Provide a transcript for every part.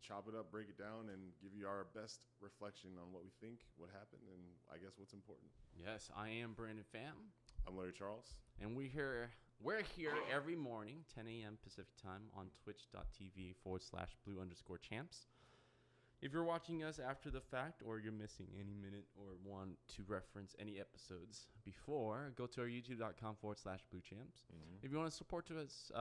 chop it up, break it down, and give you our best reflection on what we think, what happened, and I guess what's important. Yes, I am Brandon Pham. I'm Larry Charles. And we're here every morning, 10 a.m. Pacific time on twitch.tv/blue_champs. If you're watching us after the fact or you're missing any minute or want to reference any episodes before, go to our youtube.com/bluechamps. If you want to support us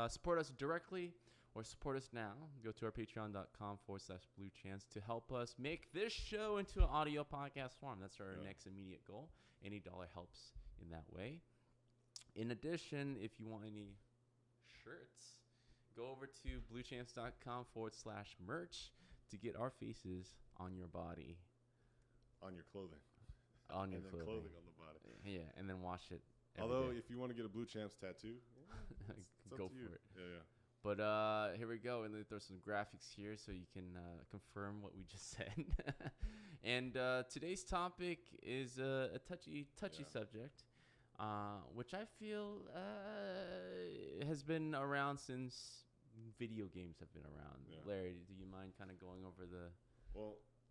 directly or support us now, go to our patreon.com/bluechamps to help us make this show into an audio podcast form. That's our next immediate goal. Any dollar helps in that way. In addition, if you want any shirts, go over to bluechamps.com/merch to get our faces on your body. On your clothing. On your clothing. clothing On the body. Yeah, and then wash it. Although, if you want to get a Blue Champs tattoo, it's go up to you. for it. Yeah. But here we go, and then there's some graphics here so you can confirm what we just said. And today's topic is a touchy subject, which I feel has been around since video games have been around. Yeah. Larry, do you mind kind of going over the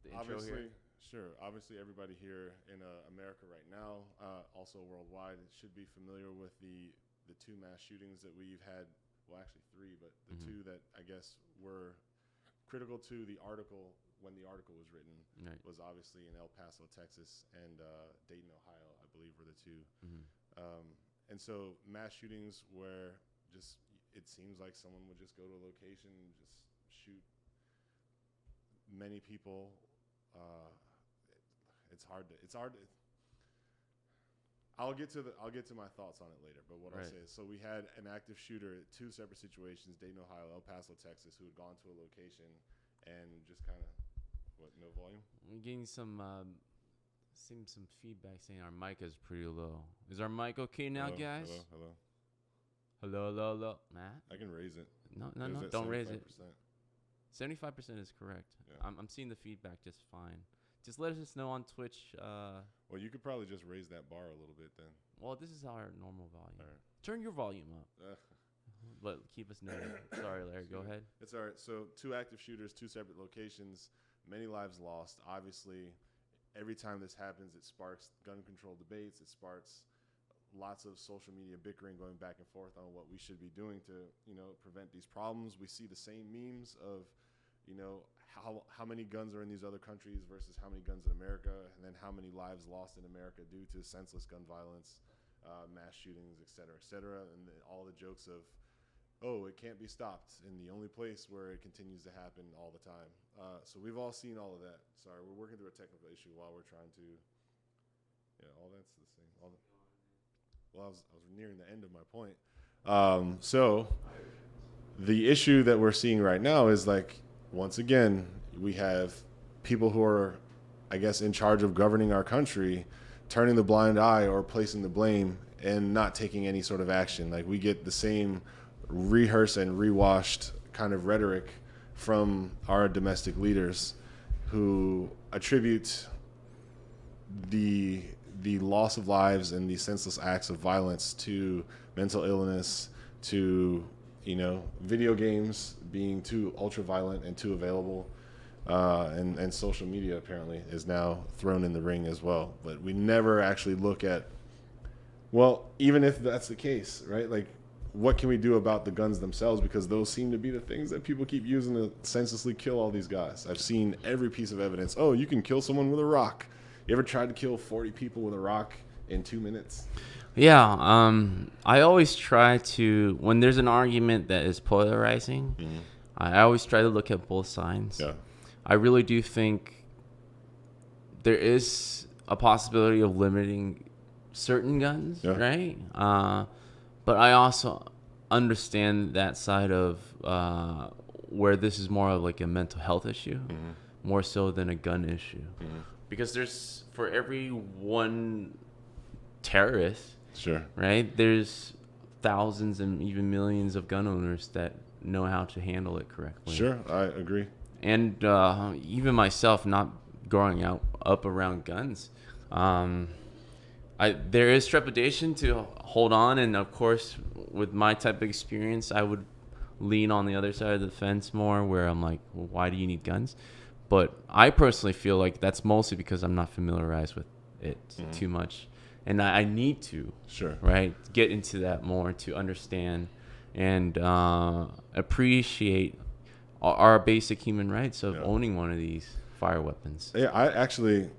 intro here? Sure. Obviously, everybody here in America right now, also worldwide, should be familiar with the two mass shootings that we've had. Well, actually three, but the two that I guess were critical to the article when the article was written was obviously in El Paso, Texas, and Dayton, Ohio, I believe were the two. And so mass shootings where just it seems like someone would just go to a location and just shoot many people. It's hard to. I'll get to my thoughts on it later, but what I'll say is, so we had an active shooter at two separate situations, Dayton, Ohio, El Paso, Texas, who had gone to a location and just kind of, no volume? I'm getting some feedback saying our mic is pretty low. Is our mic okay now, guys? Hello. Matt? I can raise it. No, don't raise it. 75% is correct. Yeah. I'm seeing the feedback just fine. Just let us know on Twitch. Well, you could probably just raise that bar a little bit then. Well, this is our normal volume. All right. Turn your volume up. But keep us noted. Sorry, Larry. Go ahead. It's all right. So two active shooters, two separate locations, many lives lost. Obviously, every time this happens, it sparks gun control debates. It sparks lots of social media bickering going back and forth on what we should be doing to, prevent these problems. We see the same memes of, how many guns are in these other countries versus how many guns in America, and then how many lives lost in America due to senseless gun violence, mass shootings, et cetera, and all the jokes of, it can't be stopped, in the only place where it continues to happen all the time. So we've all seen all of that. Sorry, we're working through a technical issue while we're trying to, all that's the same. I was nearing the end of my point. So the issue that we're seeing right now is once again, we have people who are, I guess, in charge of governing our country, turning the blind eye or placing the blame and not taking any sort of action. We get the same rehearsed and rewashed kind of rhetoric from our domestic leaders who attribute the loss of lives and the senseless acts of violence to mental illness, to video games being too ultra violent and too available, and social media apparently is now thrown in the ring as well. But we never actually look at, even if that's the case, right? What can we do about the guns themselves? Because those seem to be the things that people keep using to senselessly kill all these guys. I've seen every piece of evidence. Oh, you can kill someone with a rock. You ever tried to kill 40 people with a rock in 2 minutes? Yeah, I always try to, when there's an argument that is polarizing, I always try to look at both sides. Yeah. I really do think there is a possibility of limiting certain guns, right? But I also understand that side of where this is more of a mental health issue, more so than a gun issue. Because there's, for every one terrorist, right, there's thousands and even millions of gun owners that know how to handle it correctly. Sure, I agree. And even myself, not growing up around guns, there is trepidation to hold on. And of course, with my type of experience, I would lean on the other side of the fence more, where I'm like, well, why do you need guns? But I personally feel like that's mostly because I'm not familiarized with it too much, and I need to, right, get into that more to understand and appreciate our basic human rights of owning one of these fire weapons. Yeah, I actually,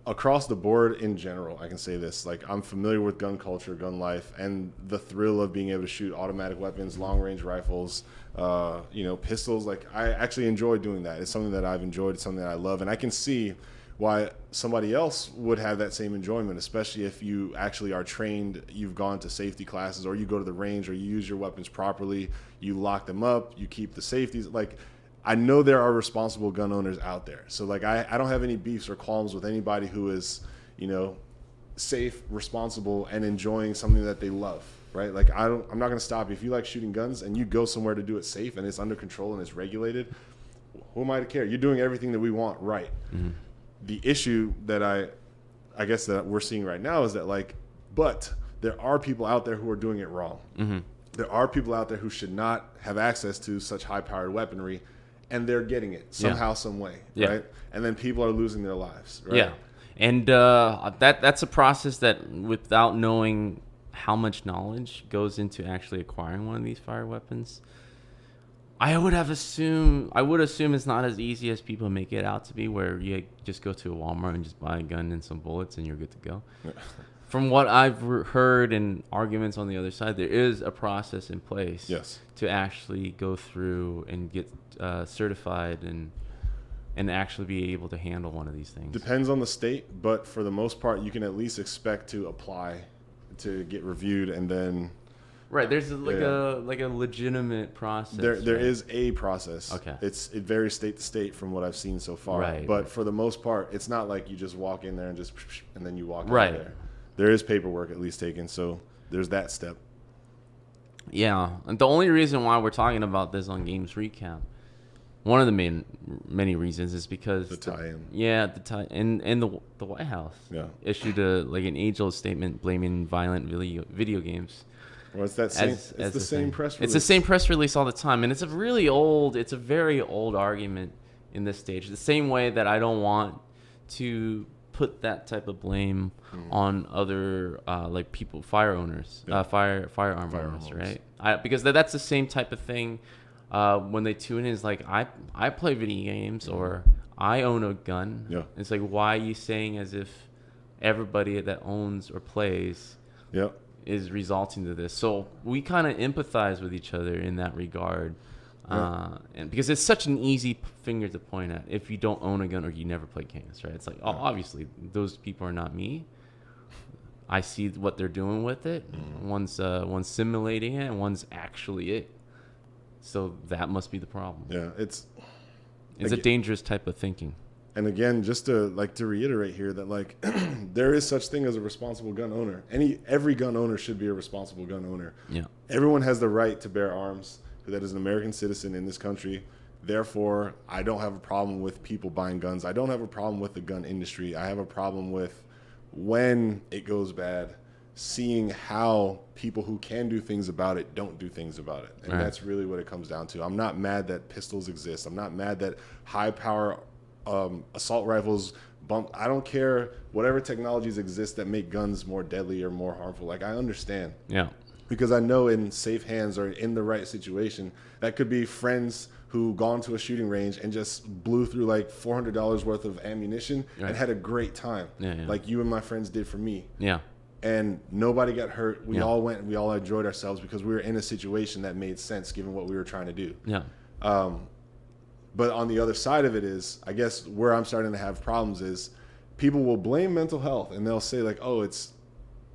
across the board in general, I can say this. Like, I'm familiar with gun culture, gun life, and the thrill of being able to shoot automatic weapons, long-range rifles, pistols. Like, I actually enjoy doing that. It's something that I've enjoyed. It's something that I love. And I can see why somebody else would have that same enjoyment, especially if you actually are trained, you've gone to safety classes, or you go to the range, or you use your weapons properly, you lock them up, you keep the safeties. Like, I know there are responsible gun owners out there. So, like, I don't have any beefs or qualms with anybody who is, safe, responsible, and enjoying something that they love, right? Like, I'm not going to stop you. If you like shooting guns and you go somewhere to do it safe and it's under control and it's regulated, who am I to care? You're doing everything that we want right. Mm-hmm. The issue that I guess that we're seeing right now is that, like, but there are people out there who are doing it wrong. Mm-hmm. There are people out there who should not have access to such high-powered weaponry, and they're getting it somehow, some way, right? And then people are losing their lives, right? Yeah, and that's a process that, without knowing how much knowledge goes into actually acquiring one of these fire weapons, I would assume it's not as easy as people make it out to be, where you just go to a Walmart and just buy a gun and some bullets and you're good to go. From what I've heard in arguments on the other side, there is a process in place to actually go through and get certified and actually be able to handle one of these things. Depends on the state, but for the most part, you can at least expect to apply to get reviewed, and then... Right, there's a legitimate process. There is a process. Okay. It varies state to state from what I've seen so far. Right. But for the most part, it's not like you just walk in there and then you walk out of there. There is paperwork at least taken, so there's that step. Yeah, and the only reason why we're talking about this on Games ReCAP, one of the many reasons, is because the tie-in. The tie and the White House issued an age-old statement blaming violent video games. Well, it's the same press release. It's the same press release all the time, and it's a very old argument in this stage. The same way that I don't want to put that type of blame on other people, firearm owners, right? Because that's the same type of thing when they tune in. Is like, I play video games, or I own a gun. Yeah. It's like, why are you saying as if everybody that owns or plays is resulting to this? So we kind of empathize with each other in that regard. And because it's such an easy finger to point at if you don't own a gun or you never play games, right? It's like, obviously those people are not me. I see what they're doing with it. One's simulating it, and one's actually it. So that must be the problem. Yeah, it's a dangerous type of thinking. And again, just to reiterate here that, like, there is such thing as a responsible gun owner. Every gun owner should be a responsible gun owner. Yeah. Everyone has the right to bear arms that is an American citizen in this country. Therefore, I don't have a problem with people buying guns. I don't have a problem with the gun industry. I have a problem with, when it goes bad, seeing how people who can do things about it don't do things about it. And that's really what it comes down to. I'm not mad that pistols exist. I'm not mad that high power assault rifles I don't care whatever technologies exist that make guns more deadly or more harmful. Like, I understand. Yeah. Because I know in safe hands or in the right situation, that could be friends who gone to a shooting range and just blew through like $400 worth of ammunition and had a great time. Like you and my friends did for me. Yeah. And nobody got hurt. We all went and we all enjoyed ourselves because we were in a situation that made sense given what we were trying to do. Yeah. But on the other side of it is, I guess where I'm starting to have problems is people will blame mental health and they'll say like, oh,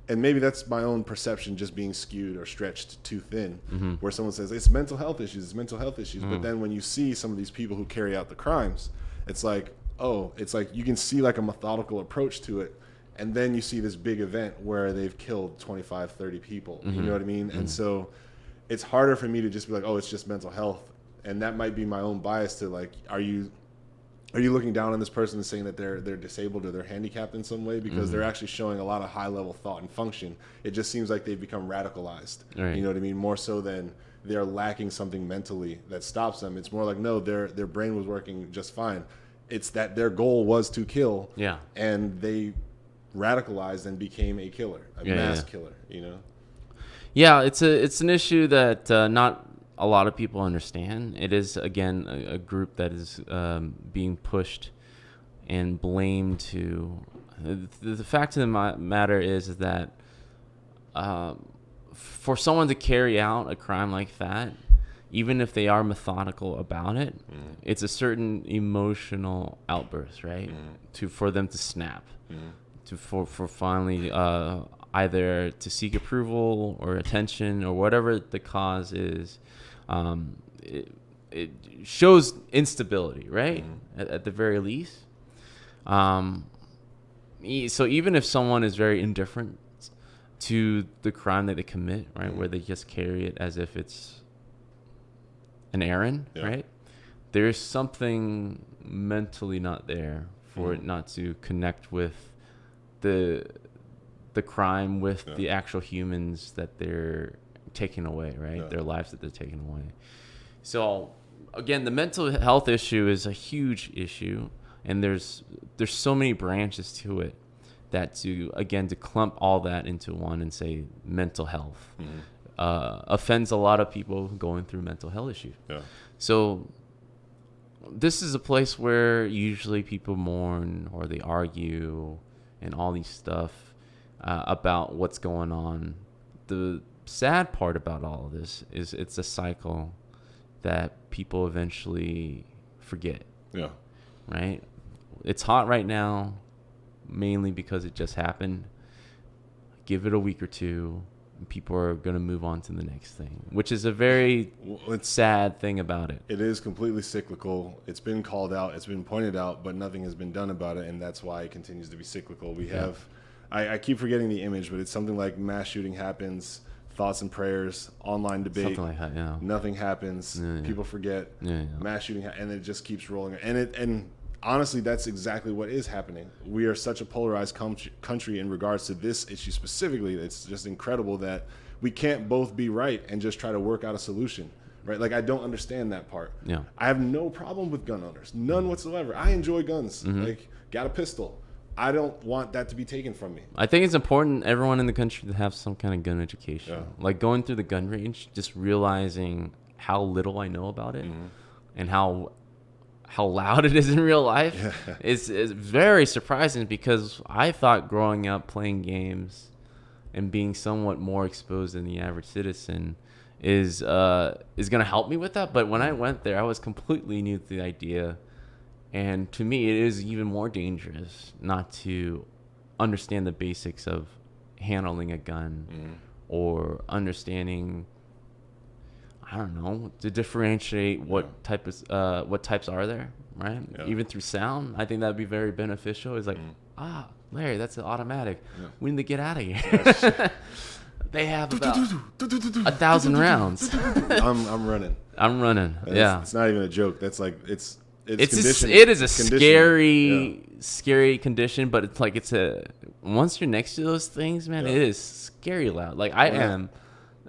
and maybe that's my own perception just being skewed or stretched too thin, where someone says it's mental health issues. But then when you see some of these people who carry out the crimes, it's like you can see like a methodical approach to it. And then you see this big event where they've killed 25, 30 people. You know what I mean? And so it's harder for me to just be like, oh, it's just mental health. And that might be my own bias to like, are you looking down on this person and saying that they're disabled or they're handicapped in some way because they're actually showing a lot of high level thought and function? It just seems like they've become radicalized. Right. You know what I mean? More so than they're lacking something mentally that stops them. It's more like, no, their brain was working just fine. It's that their goal was to kill, and they radicalized and became a killer, a mass killer, you know? Yeah, it's an issue that not a lot of people understand. It is, again, a group that is being pushed and blamed to. The fact of the matter is that for someone to carry out a crime like that, even if they are methodical about it, it's a certain emotional outburst, right? For them to snap, for finally either to seek approval or attention or whatever the cause is. It shows instability, right? At the very least. So even if someone is very indifferent to the crime that they commit, right, where they just carry it as if it's an errand, right? There's something mentally not there for it not to connect with the crime, with the actual humans that they're taking away, right? Their lives that they're taking away. So again, the mental health issue is a huge issue, and there's so many branches to it that to clump all that into one and say mental health offends a lot of people going through mental health issues. So this is a place where usually people mourn or they argue and all these stuff about what's going on. The sad part about all of this is it's a cycle that people eventually forget. Right? It's hot right now, mainly because it just happened. Give it a week or two, and people are going to move on to the next thing, which is a very sad thing about it. It is completely cyclical. It's been called out. It's been pointed out, but nothing has been done about it, and that's why it continues to be cyclical. We have, I keep forgetting the image, but it's something like mass shooting happens, thoughts and prayers, online debate. Something like that, Nothing happens. People forget. Mass shooting, and it just keeps rolling. And honestly, that's exactly what is happening. We are such a polarized country in regards to this issue specifically. It's just incredible that we can't both be right and just try to work out a solution, right? Like, I don't understand that part. I have no problem with gun owners, none whatsoever. I enjoy guns. Like, got a pistol. I don't want that to be taken from me. I think it's important everyone in the country to have some kind of gun education. Like going through the gun range, just realizing how little I know about it and how loud it is in real life is very surprising, because I thought growing up playing games and being somewhat more exposed than the average citizen is going to help me with that. But when I went there, I was completely new to the idea. And to me, it is even more dangerous not to understand the basics of handling a gun or understanding, I don't know, to differentiate what types are there, right? Even through sound, I think that'd be very beneficial. It's like, Larry, that's an automatic. We need to get out of here. They have about 1,000 rounds. I'm running. It's not even a joke. That's like it is a scary condition, but it's like once you're next to those things, man, it is scary loud. Like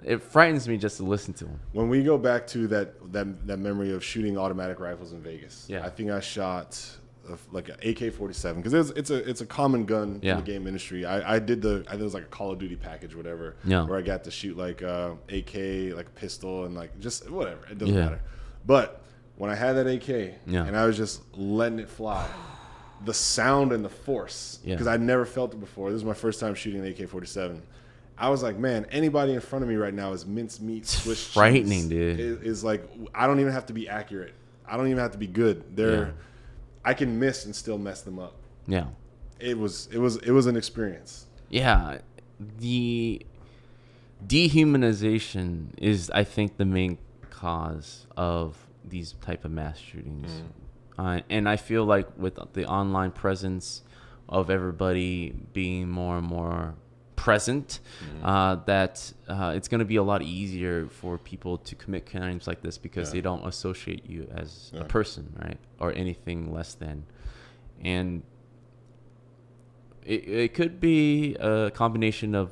it frightens me just to listen to them. When we go back to that memory of shooting automatic rifles in Vegas, I think I shot like an AK-47, because it's a common gun in the game industry. I think it was like a Call of Duty package, whatever, where I got to shoot like AK, like a pistol, and like just whatever. It doesn't matter. But when I had that AK and I was just letting it fly, the sound and the force, because I'd never felt it before. This is my first time shooting an AK-47. I was like, man, anybody in front of me right now is mincemeat, Swiss cheese. Frightening, dude. It's like, I don't even have to be accurate. I don't even have to be good. I can miss and still mess them up. Yeah. It was an experience. Yeah. The dehumanization is, I think, the main cause of these type of mass shootings. And I feel like with the online presence of everybody being more and more present, that it's going to be a lot easier for people to commit crimes like this, because they don't associate you as a person, right, or anything less than. And it could be a combination of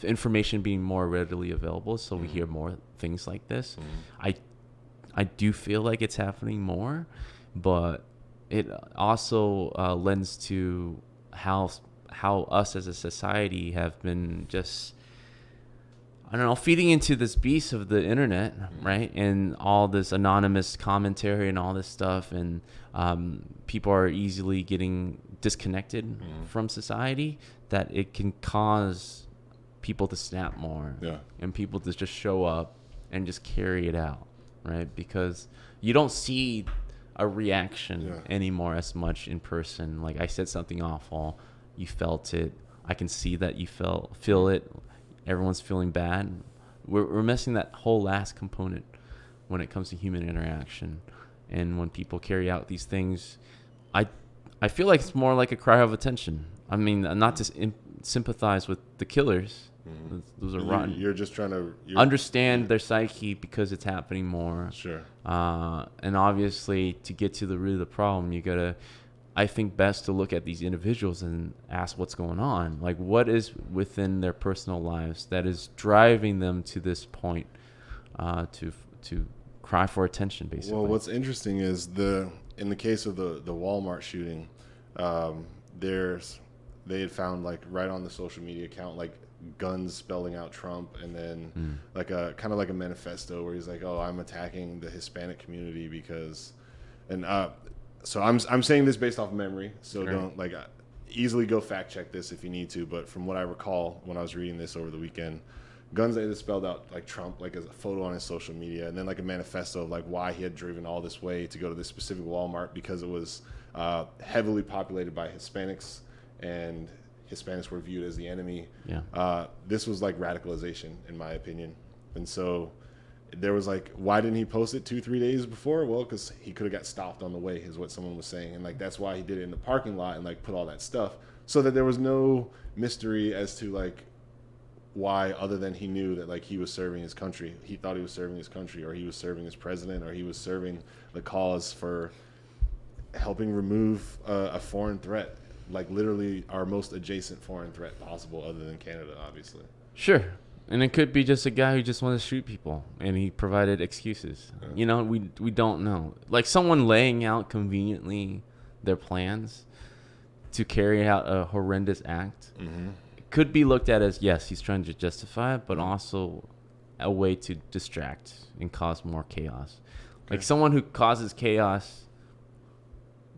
information being more readily available, so we hear more things like this. I do feel like it's happening more, but it also lends to how us as a society have been just, I don't know, feeding into this beast of the internet, right? And all this anonymous commentary and all this stuff, and people are easily getting disconnected from society, that it can cause people to snap more, and people to just show up and just carry it out, right? Because you don't see a reaction anymore as much in person. Like, I said something awful, you felt it. I can see that you feel it. Everyone's feeling bad. We're missing that whole last component when it comes to human interaction. And when people carry out these things, I feel like it's more like a cry of attention. I mean, not to sympathize with the killers. Those are rotten. You're just trying to understand their psyche because it's happening more. Sure. And obviously, to get to the root of the problem, you gotta, I think, best to look at these individuals and ask what's going on. Like, what is within their personal lives that is driving them to this point, to cry for attention, basically. Well, what's interesting is in the case of the Walmart shooting, they had found, like, right on the social media account, like, guns spelling out Trump, and then like a kind of like a manifesto where he's like, "Oh, I'm attacking the Hispanic community because," and so I'm saying this based off of memory, so don't like easily go fact check this if you need to. But from what I recall when I was reading this over the weekend, guns that spelled out like Trump, like as a photo on his social media, and then like a manifesto of like why he had driven all this way to go to this specific Walmart, because it was heavily populated by Hispanics, and Hispanics were viewed as the enemy. This was like radicalization, in my opinion. And so there was like, why didn't he post it 2-3 days before? Well, because he could have got stopped on the way, is what someone was saying. And like, that's why he did it in the parking lot and like put all that stuff, so that there was no mystery as to like why, other than he knew that like he was serving his country. He thought he was serving his country, or he was serving his president, or he was serving the cause for helping remove a foreign threat. Like literally our most adjacent foreign threat possible, other than Canada, obviously. Sure. And it could be just a guy who just wanted to shoot people, and he provided excuses. You know, we don't know. Like, someone laying out conveniently their plans to carry out a horrendous act could be looked at as, yes, he's trying to justify it, but also a way to distract and cause more chaos. Like, someone who causes chaos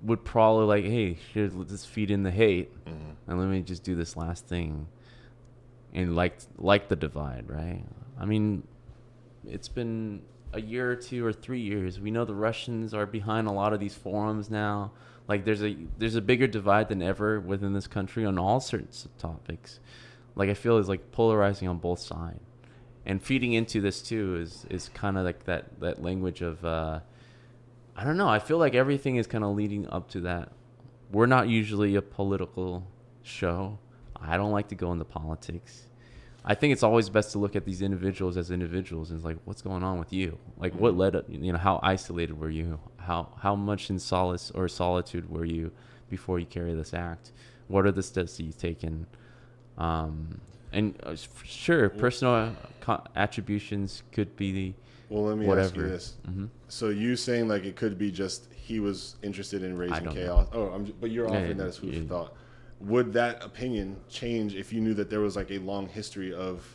would probably like, hey, here, let's just feed in the hate, and let me just do this last thing, and like the divide, right? I mean, it's been a year or 2 or 3 years. We know the Russians are behind a lot of these forums now. Like, there's a bigger divide than ever within this country on all sorts of topics. Like, I feel it's like polarizing on both sides, and feeding into this too is kind of like that language of I don't know. I feel like everything is kind of leading up to that. We're not usually a political show. I don't like to go into politics. I think it's always best to look at these individuals as individuals, and it's like, what's going on with you? Like, what led up, how isolated were you? How much in solace or solitude were you before you carry this act? What are the steps that you've taken? Sure, personal attributions could be well, let me whatever. ask you this. So you saying like it could be just he was interested in raising chaos. But you're offering that as food for thought. Would that opinion change if you knew that there was like a long history of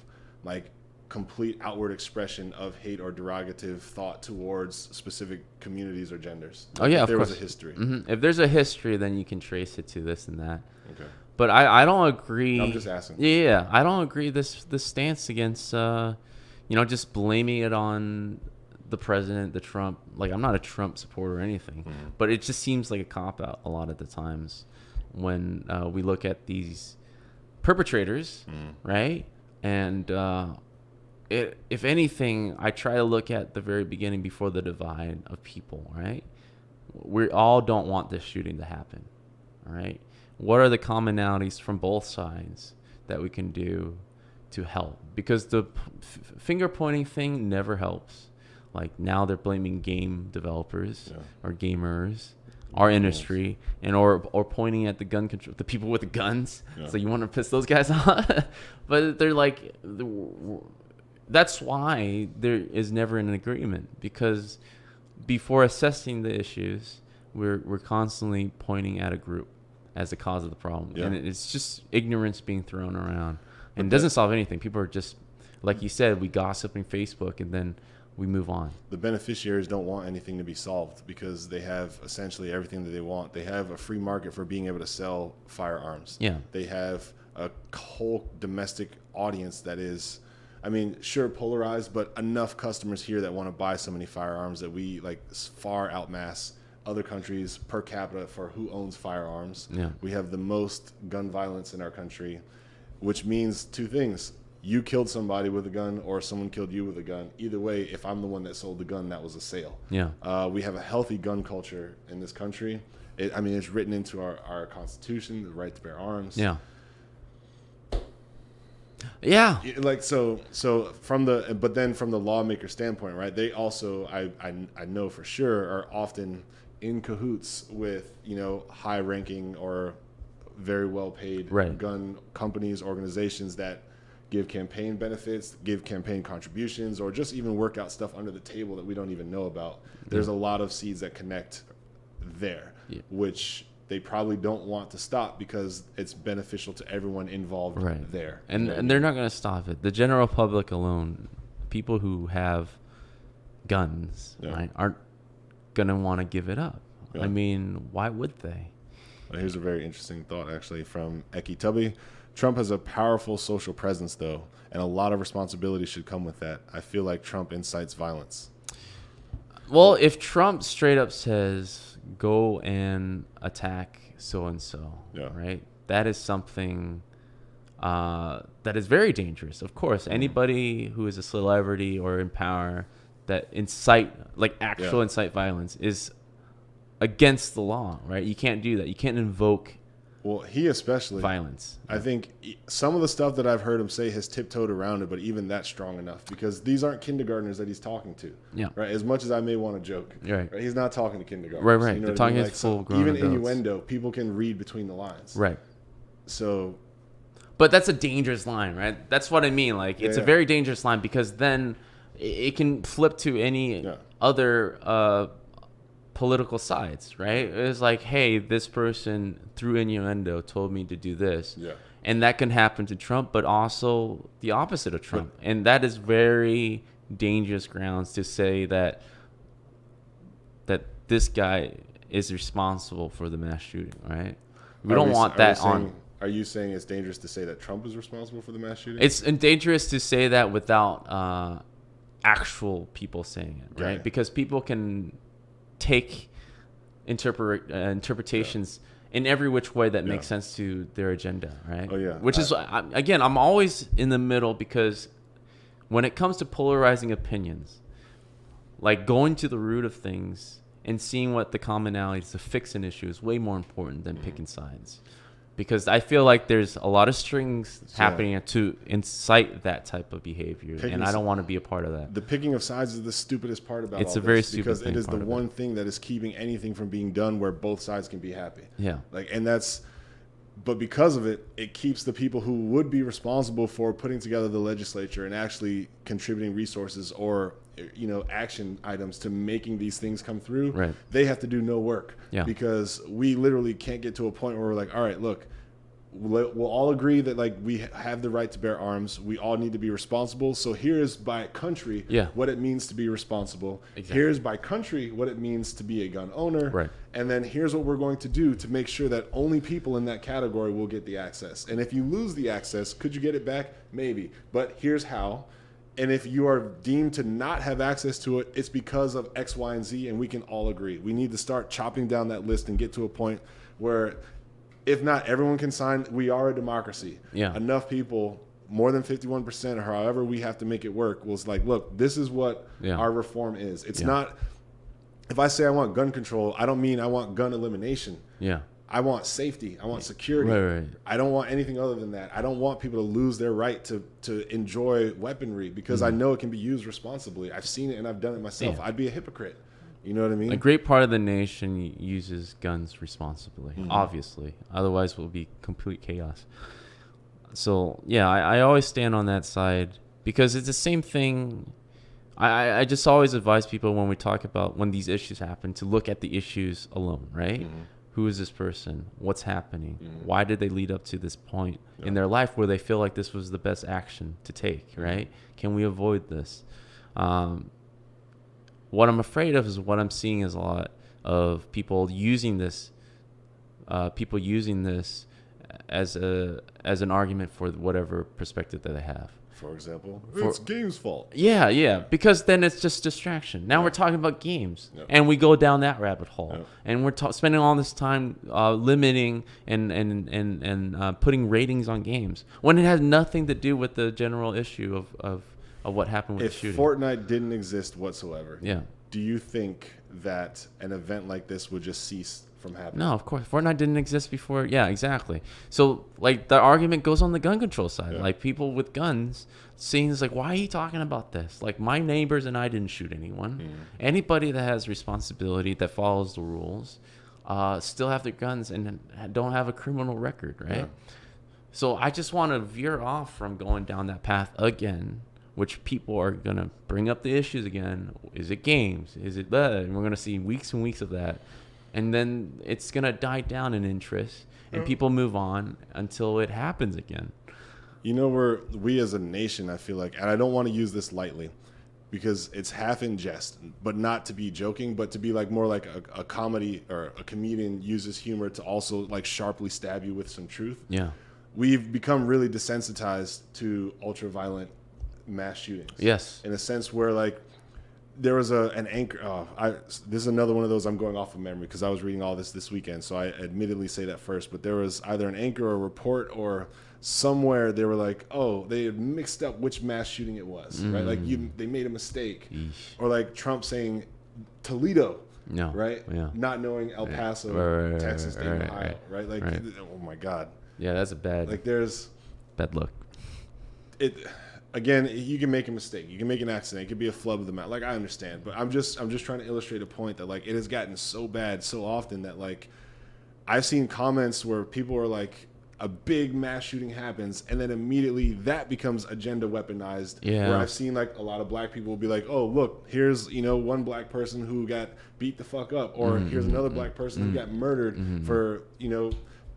like complete outward expression of hate or derogative thought towards specific communities or genders? Like, of there course. Was a history. If there's a history, then you can trace it to this and that. Okay. But I don't agree. I'm just asking. Yeah, I don't agree this stance against just blaming it on the president, the Trump. Like, I'm not a Trump supporter or anything, but it just seems like a cop out a lot of the times when we look at these perpetrators, right? And if anything, I try to look at the very beginning before the divide of people, right? We all don't want this shooting to happen, all right? What are the commonalities from both sides that we can do to help? Because the finger pointing thing never helps. Like, now they're blaming game developers or gamers. our industry, and or pointing at the gun control, the people with the guns. Yeah. So you want to piss those guys off, but they're like, that's why there is never an agreement, because before assessing the issues, we're constantly pointing at a group as the cause of the problem, and it's just ignorance being thrown around, and it doesn't solve anything. People are just, like you said, we gossip on Facebook, and then we move on. The beneficiaries don't want anything to be solved because they have essentially everything that they want. They have a free market for being able to sell firearms. Yeah. They have a whole domestic audience that is, I mean, sure, polarized, but enough customers here that want to buy so many firearms that we like far outmass other countries per capita for who owns firearms. Yeah. We have the most gun violence in our country, which means two things. You killed somebody with a gun or someone killed you with a gun. Either way, if I'm the one that sold the gun, that was a sale. Yeah. We have a healthy gun culture in this country. It's written into our Constitution, the right to bear arms. Yeah. Yeah. Like, so from the lawmaker standpoint, right? They also, I know for sure, are often in cahoots with, high ranking or very well paid gun companies, organizations that give campaign benefits, give campaign contributions, or just even work out stuff under the table that we don't even know about. There's a lot of seeds that connect there, which they probably don't want to stop because it's beneficial to everyone involved there. And they're not going to stop it. The general public alone, people who have guns, right, aren't going to want to give it up. Yeah. I mean, why would they? Well, here's a very interesting thought, actually, from Eki Tubby. Trump has a powerful social presence, though, and a lot of responsibility should come with that. I feel like Trump incites violence. Well, if Trump straight up says, go and attack so-and-so, right? That is something that is very dangerous. Of course, anybody who is a celebrity or in power that incite violence is against the law, right? You can't do that. You can't invoke he especially violence. I think some of the stuff that I've heard him say has tiptoed around it, but even that's strong enough because these aren't kindergartners that he's talking to. Yeah. Right. As much as I may want to joke. Right. He's not talking to kindergartners. Right. They're talking to full-grown even adults. Innuendo, people can read between the lines. Right. So. But that's a dangerous line, right? That's what I mean. Like, it's a very dangerous line because then it can flip to any other political sides, right? It's like, hey, this person through innuendo told me to do this. Yeah. And that can happen to Trump, but also the opposite of Trump. And that is very dangerous grounds to say that this guy is responsible for the mass shooting, right? We don't want that on. Are you saying it's dangerous to say that Trump is responsible for the mass shooting? It's dangerous to say that without actual people saying it, right? Because people can take interpretations in every which way that makes sense to their agenda, right? Oh, yeah. Which is, again, I'm always in the middle because when it comes to polarizing opinions, like going to the root of things and seeing what the commonalities to fix an issue is way more important than picking sides. Because I feel like there's a lot of strings happening to incite that type of behavior, and I don't want to be a part of that. The picking of sides is the stupidest part about it's all a very this stupid because thing it is the one thing that is keeping anything from being done where both sides can be happy. Yeah. But because of it, it keeps the people who would be responsible for putting together the legislature and actually contributing resources or action items to making these things come through. Right. They have to do no work because we literally can't get to a point where we're like, all right, look, we'll all agree that like we have the right to bear arms. We all need to be responsible. So here's by country what it means to be responsible. Exactly. Here's by country what it means to be a gun owner. Right. And then here's what we're going to do to make sure that only people in that category will get the access. And if you lose the access, could you get it back? Maybe. But here's how. And if you are deemed to not have access to it, it's because of X, Y, and Z, and we can all agree. We need to start chopping down that list and get to a point where if not everyone can sign, we are a democracy. Yeah. Enough people, more than 51% or however we have to make it work, was like, look, this is what our reform is. It's not, if I say I want gun control, I don't mean I want gun elimination. Yeah. I want safety. I want security. Right. I don't want anything other than that. I don't want people to lose their right to enjoy weaponry because I know it can be used responsibly. I've seen it and I've done it myself. I'd be a hypocrite You know what I mean? A great part of the nation uses guns responsibly, obviously. Otherwise, it will be complete chaos. So, yeah, I always stand on that side because it's the same thing. I just always advise people when we talk about when these issues happen to look at the issues alone, right? Who is this person? What's happening? Why did they lead up to this point in their life where they feel like this was the best action to take, right? Can we avoid this? What I'm afraid of is what I'm seeing is a lot of people using this as an argument for whatever perspective that they have. For example, it's games' fault. Yeah, because then it's just distraction. Now we're talking about games, and we go down that rabbit hole, and we're spending all this time limiting and putting ratings on games when it has nothing to do with the general issue of what happened with the shooting. If Fortnite didn't exist whatsoever, yeah, do you think that an event like this would just cease from happening? No, of course. Fortnite didn't exist before. Yeah, exactly. So, like, the argument goes on the gun control side. Yeah. Like, people with guns seeing it's like, why are you talking about this? Like, my neighbors and I didn't shoot anyone. Anybody that has responsibility, that follows the rules, still have their guns and don't have a criminal record, right? Yeah. So, I just want to veer off from going down that path again, which people are going to bring up the issues again. Is it games? Is it that? And we're going to see weeks and weeks of that. And then it's going to die down in interest, and people move on until it happens again. You know, we as a nation, I feel like, and I don't want to use this lightly because it's half in jest, but not to be joking, but to be like more like a comedy or a comedian uses humor to also like sharply stab you with some truth. Yeah. We've become really desensitized to ultra-violent mass shootings. Yes. In a sense where like there was an anchor. This is another one of those I'm going off of memory because I was reading all this weekend, so I admittedly say that first. But there was either an anchor or a report or somewhere they were like, oh, they had mixed up which mass shooting it was, right? Like they made a mistake. Eesh. Or like Trump saying Toledo, no, right? Yeah. Not knowing El Paso, Texas, Ohio, right? Like, oh my God. Yeah, that's a bad. Like there's bad look. Again, you can make a mistake. You can make an accident. It could be a flub of the mouth. Like, I understand, but I'm just trying to illustrate a point that like it has gotten so bad so often that like I've seen comments where people are like, a big mass shooting happens, and then immediately that becomes agenda weaponized. Yeah. Where I've seen like a lot of black people will be like, oh, look, here's one black person who got beat the fuck up, or here's another black person who got murdered for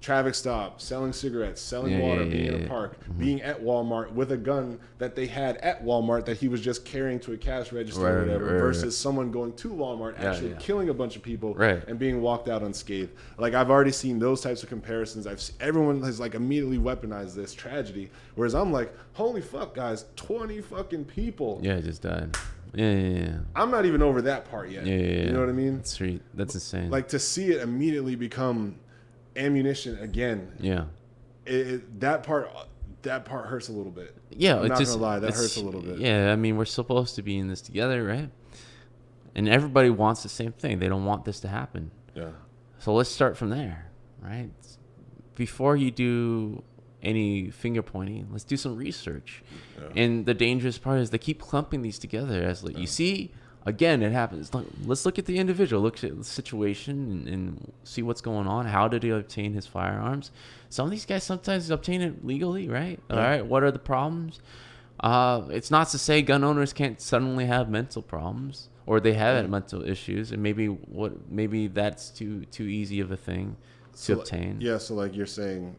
traffic stop, selling cigarettes, selling water, being in a park, being at Walmart with a gun that they had at Walmart that he was just carrying to a cash register or whatever, versus someone going to Walmart actually killing a bunch of people and being walked out unscathed. Like I've already seen those types of comparisons. Everyone has like immediately weaponized this tragedy, whereas I'm like, holy fuck, guys, 20 fucking people. Yeah, just died. Yeah. I'm not even over that part yet. Yeah. You know what I mean? That's insane. Like to see it immediately become ammunition again. Yeah. That part hurts a little bit. Yeah, I'm not gonna lie, that hurts a little bit. Yeah, I mean, we're supposed to be in this together, right? And everybody wants the same thing. They don't want this to happen. Yeah. So let's start from there, right? Before you do any finger pointing, let's do some research. Yeah. And the dangerous part is they keep clumping these together as you see. Again, it happens. Let's look at the individual, look at the situation, and see what's going on. How did he obtain his firearms? Some of these guys sometimes obtain it legally, right? Yeah. All right, what are the problems? It's not to say gun owners can't suddenly have mental problems or they have mental issues, and maybe that's too easy of a thing to obtain. Yeah, so like you're saying,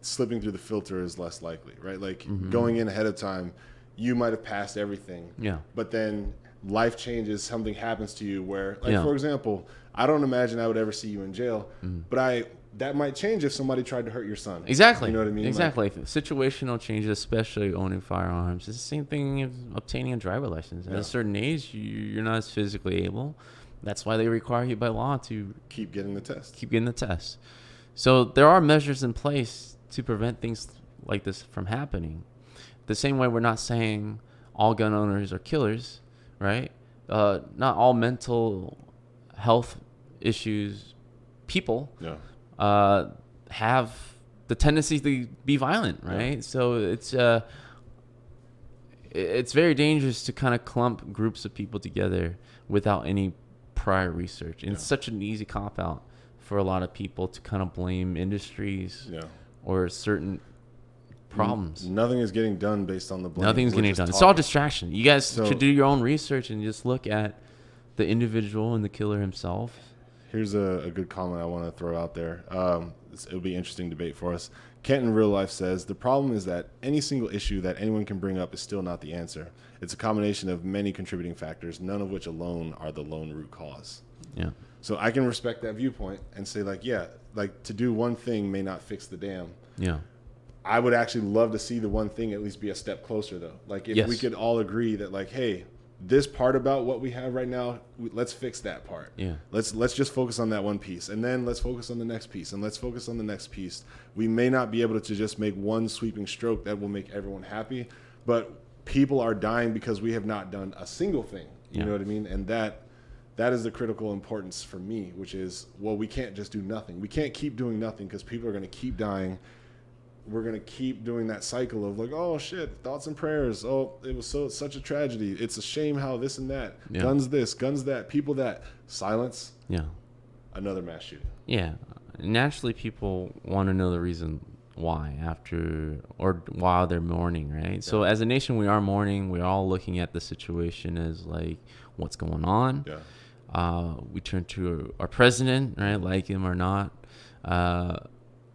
slipping through the filter is less likely, right? Like going in ahead of time, you might have passed everything. Yeah. But then life changes, something happens to you where, like, for example, I don't imagine I would ever see you in jail, but that might change if somebody tried to hurt your son. Exactly. You know what I mean? Exactly. Like, situational changes, especially owning firearms. It's the same thing as obtaining a driver license. At a certain age, you're not as physically able. That's why they require you by law to keep getting the test. So there are measures in place to prevent things like this from happening. The same way we're not saying all gun owners are killers, right? Not all mental health issues people have the tendency to be violent, right? So it's very dangerous to kind of clump groups of people together without any prior research. And it's such an easy cop out for a lot of people to kind of blame industries or certain problems. Nothing is getting done based on the blame. Nothing's getting done. It's all distraction. You guys should do your own research and just look at the individual and the killer himself. Here's a good comment I want to throw out there. It'll be interesting debate for us. Kent in Real Life says, the problem is that any single issue that anyone can bring up is still not the answer. It's a combination of many contributing factors, none of which alone are the lone root cause. Yeah. So I can respect that viewpoint and say, like, to do one thing may not fix the dam. Yeah. I would actually love to see the one thing at least be a step closer, though. Like, if we could all agree that, like, hey, this part about what we have right now, let's fix that part. Yeah. Let's just focus on that one piece, and then let's focus on the next piece, and let's focus on the next piece. We may not be able to just make one sweeping stroke that will make everyone happy, but people are dying because we have not done a single thing. You know what I mean? And that is the critical importance for me, which is, well, we can't just do nothing. We can't keep doing nothing because people are going to keep dying. We're going to keep doing that cycle of like, oh shit, thoughts and prayers. Oh, it was such a tragedy. It's a shame how this and that, guns this, guns that, people that, silence. Yeah. Another mass shooting. Yeah. Naturally, people want to know the reason why after or while they're mourning, right? Yeah. So as a nation, we are mourning. We're all looking at the situation as like, what's going on? Yeah. We turn to our president, right? Like him or not.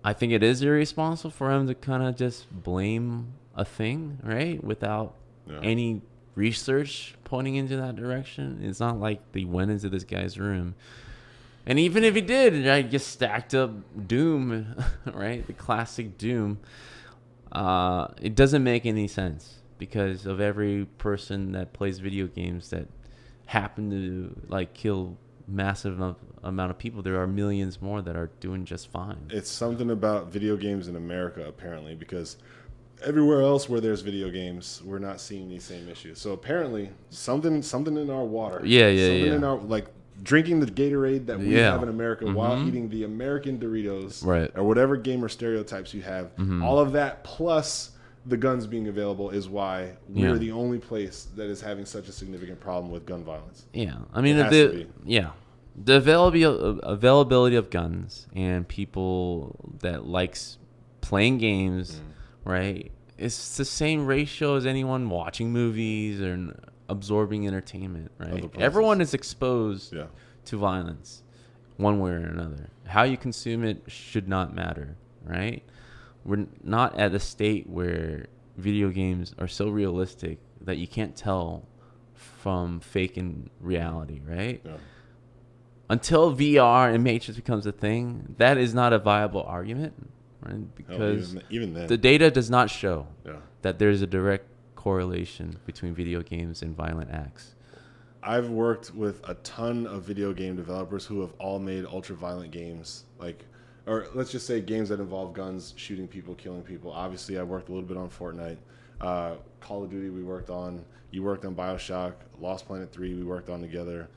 I think it is irresponsible for him to kind of just blame a thing, right? Without any research pointing into that direction. It's not like they went into this guy's room. And even if he did, right, just stacked up Doom, right? The classic Doom. It doesn't make any sense because of every person that plays video games that happen to like kill massive amount of people. There are millions more that are doing just fine. It's something about video games in America, apparently, because everywhere else where there's video games, we're not seeing these same issues. So apparently, something in our water. In our, like, drinking the Gatorade that we have in America while eating the American Doritos, right, or whatever gamer stereotypes you have. All of that plus the guns being available is why we're the only place that is having such a significant problem with gun violence. Yeah, I mean, the availability of guns and people that likes playing games, right? It's the same ratio as anyone watching movies or absorbing entertainment, right? Everyone is exposed to violence one way or another. How you consume it should not matter, right? We're not at a state where video games are so realistic that you can't tell from fake and reality, right? Yeah. Until VR and Matrix becomes a thing, that is not a viable argument, right? Because even then, the data does not show that there's a direct correlation between video games and violent acts. I've worked with a ton of video game developers who have all made ultra-violent games, or let's just say games that involve guns, shooting people, killing people. Obviously, I worked a little bit on Fortnite. Call of Duty we worked on. You worked on BioShock. Lost Planet 3 we worked on together.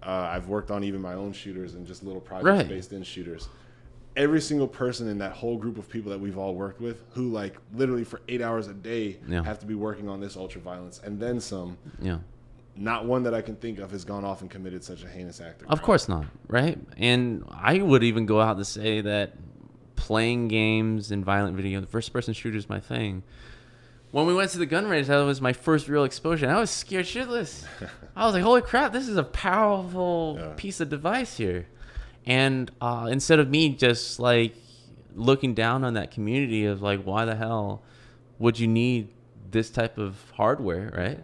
I've worked on even my own shooters and just little projects based in shooters. Every single person in that whole group of people that we've all worked with who like literally for 8 hours a day have to be working on this ultra violence and then some. Yeah. Not one that I can think of has gone off and committed such a heinous act. Of course not, right? And I would even go out to say that playing games and violent video, the first-person shooter is my thing. When we went to the gun range, that was my first real exposure. And I was scared shitless. I was like, holy crap, this is a powerful piece of device here. And instead of me just like looking down on that community of like, why the hell would you need this type of hardware, right?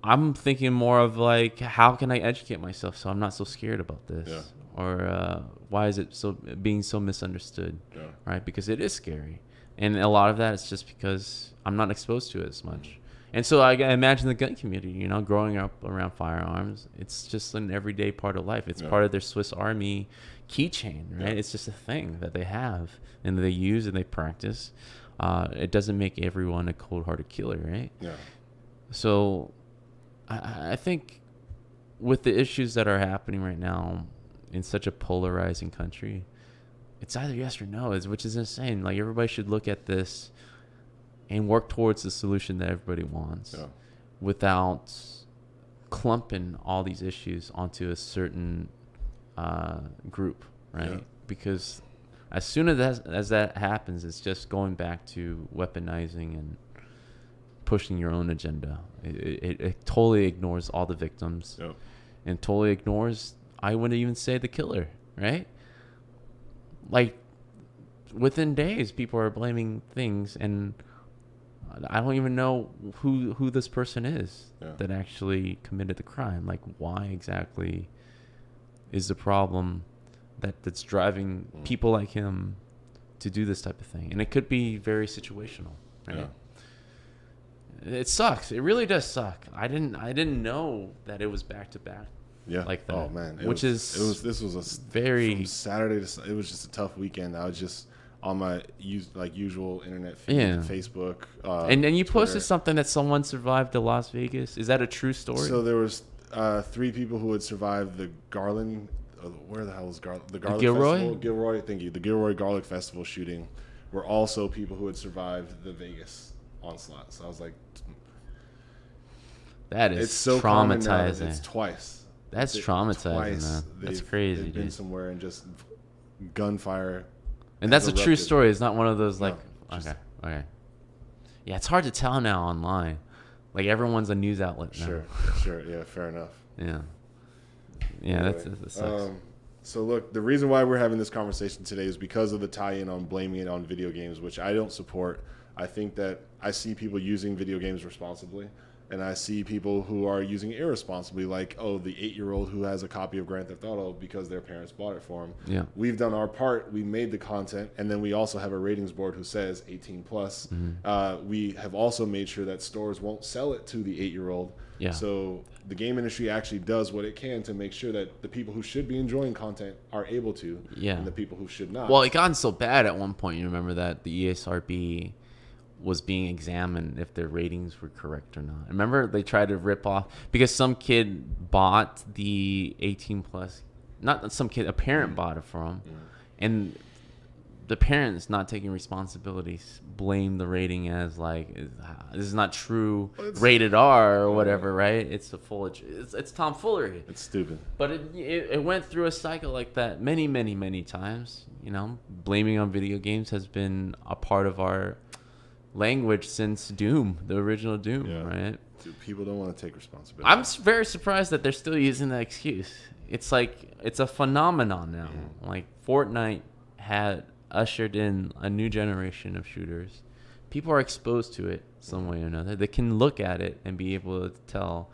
I'm thinking more of like, how can I educate myself so I'm not so scared about this? Yeah. Or why is it being so misunderstood? Yeah. Right? Because it is scary. And a lot of that is just because I'm not exposed to it as much. And so I imagine the gun community, growing up around firearms, it's just an everyday part of life. It's part of their Swiss Army keychain, right? It's just a thing that they have and they use and they practice. It doesn't make everyone a cold-hearted killer, right? Yeah. So I think with the issues that are happening right now in such a polarizing country, it's either yes or no, which is insane. Like, everybody should look at this and work towards the solution that everybody wants without clumping all these issues onto a certain group, right? Yeah. Because as soon as that happens, it's just going back to weaponizing and pushing your own agenda. It totally ignores all the victims, yep. and totally ignores, I wouldn't even say, the killer, right? Like, within days, people are blaming things, and I don't even know who this person is that actually committed the crime. Like, why exactly is the problem that's driving people like him to do this type of thing? And it could be very situational, right? Yeah. It sucks. It really does suck. I didn't know that it was back to back. Yeah. Like that. Oh man. This was a very from Saturday to it was just a tough weekend. I was just on my usual internet feed, Facebook. And then you Twitter. Posted something that someone survived to Las Vegas. Is that a true story? So there was 3 people who had survived the Garland. Where the hell is Garlic? The Garlic Festival. Gilroy, thank you. The Gilroy Garlic Festival shooting were also people who had survived the Vegas onslaught. So I was like, that is so traumatizing. It's twice. That's traumatizing, man. That's crazy, they've been somewhere and just gunfire. And that's a true story. It's not one of those like, okay. Yeah, it's hard to tell now online. Like, everyone's a news outlet now. Sure. Yeah, fair enough. Yeah. Yeah, anyway, that sucks. So look, the reason why we're having this conversation today is because of the tie-in on blaming it on video games, which I don't support. I think that I see people using video games responsibly, and I see people who are using it irresponsibly, like, the 8-year-old who has a copy of Grand Theft Auto because their parents bought it for him. Yeah. We've done our part. We made the content, and then we also have a ratings board who says 18+. Mm-hmm. We have also made sure that stores won't sell it to the 8-year-old. Yeah. So the game industry actually does what it can to make sure that the people who should be enjoying content are able to, and the people who should not. Well, it gotten so bad at one point. You remember that the ESRB was being examined if their ratings were correct or not. Remember, they tried to rip off because some kid bought the 18+. Not some kid, a parent bought it for him, and the parents, not taking responsibilities, blame the rating as like, this is not true, rated R or whatever, right? It's it's tomfoolery. It's stupid. But it went through a cycle like that many times. You know, blaming on video games has been a part of our language since Doom, the original Doom, right? Dude, people don't want to take responsibility. I'm very surprised that they're still using that excuse. It's like, it's a phenomenon now. Like, Fortnite had ushered in a new generation of shooters. People are exposed to it some way or another. They can look at it and be able to tell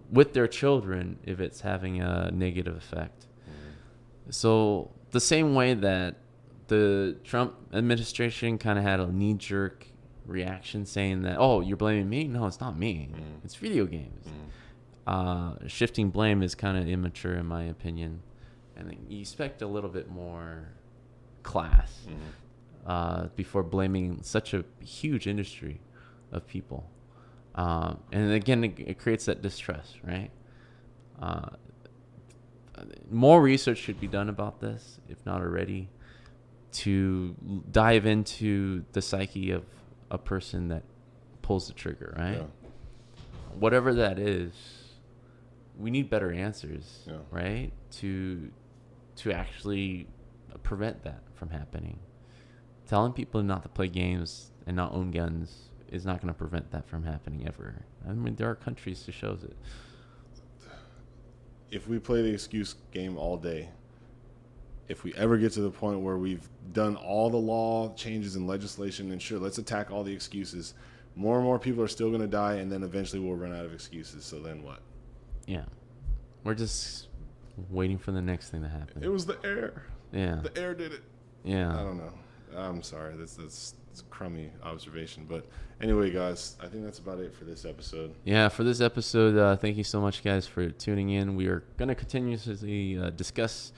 with their children if it's having a negative effect. So the same way that the Trump administration kind of had a knee-jerk reaction saying that, you're blaming me? No, it's not me. It's video games. Shifting blame is kind of immature in my opinion. And you expect a little bit more class before blaming such a huge industry of people. And again, it creates that distrust, right? More research should be done about this, if not already, to dive into the psyche of a person that pulls the trigger, right? Yeah. Whatever that is, we need better answers, right? To actually prevent that from happening. Telling people not to play games and not own guns is not going to prevent that from happening ever. I mean, there are countries that shows it. If we play the excuse game all day, if we ever get to the point where we've done all the law changes and legislation, and sure, let's attack all the excuses, more and more people are still going to die, and then eventually we'll run out of excuses. So then what? Yeah. We're just waiting for the next thing to happen. It was the air. Yeah. The air did it. Yeah. I don't know. I'm sorry. That's a crummy observation. But anyway, guys, I think that's about it for this episode. Yeah, for this episode, thank you so much, guys, for tuning in. We are going to continuously discuss.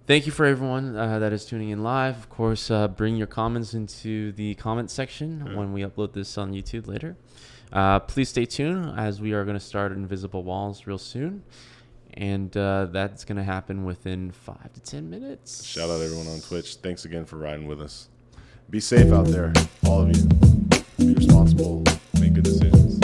Thank you for everyone that is tuning in live. Of course, bring your comments into the comment section when we upload this on YouTube later. Please stay tuned as we are going to start Invisible Walls real soon. And that's going to happen within 5 to 10 minutes. Shout out everyone on Twitch. Thanks again for riding with us. Be safe out there, all of you. Be responsible. Make good decisions.